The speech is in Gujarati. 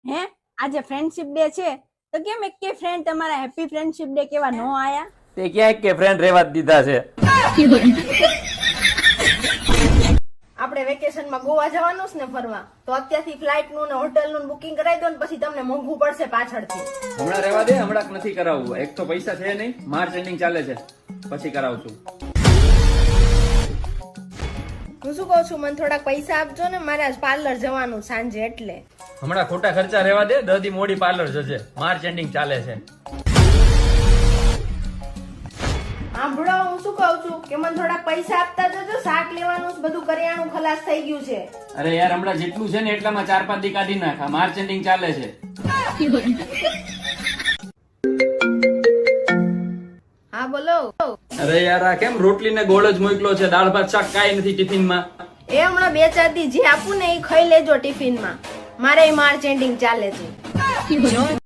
હે આજે ફ્રેન્ડશિપ ડે છે તો કેમ એક કે ફ્રેન્ડ તમારા હેપી ફ્રેન્ડશિપ ડે કેવા નો આયા? તે ક્યાંક કે ફ્રેન્ડ રેવા જ દીધા છે. આપણે વેકેશનમાં ગોવા જવાનું છે ને ફરવા, તો અત્યારથી ફ્લાઇટ નું ને હોટલ નું બુકિંગ કરાવી દો ને પછી તમને મોંઘું પડશે પાછળથી. હમણાં રેવા દે, હમણાં નથી કરાવવું. એક તો પૈસા છે નહીં, માર્ચ એન્ડિંગ ચાલે છે, પછી કરાવશું. હું શું કહું છું, મને થોડાક પૈસા આપજો ને, મારે આજ પાર્લર જવાનું સાંજે એટલે. હમણાં ખોટા ખર્ચા રેવા દે, દદી મોડી પાર્લર જશે, માર્ચ એન્ડિંગ ચાલે છે. સાંભળો, હું શું કહું છું કે મને થોડાક પૈસા આપતા જજો, શાક લેવાનું છે, બધું કરિયાણું ખલાસ થઈ ગયું છે. અરે યાર, હમણાં જેટલું છે ને એટલામાં 4-5 દી કાઢી નાખ, માર્ચ એન્ડિંગ ચાલે છે. હા બોલો. અરે યાર, આ કેમ રોટલી ને ગોળ જ મોકલો છે, દાળ ભાત શાક કાંઈ નથી ટિફિન માં? એ હમણાં 2-4 દી જે આપું ને એ ખાઈ લેજો ટિફિનમાં, મારે માર્ચ એન્ડિંગ ચાલે છે.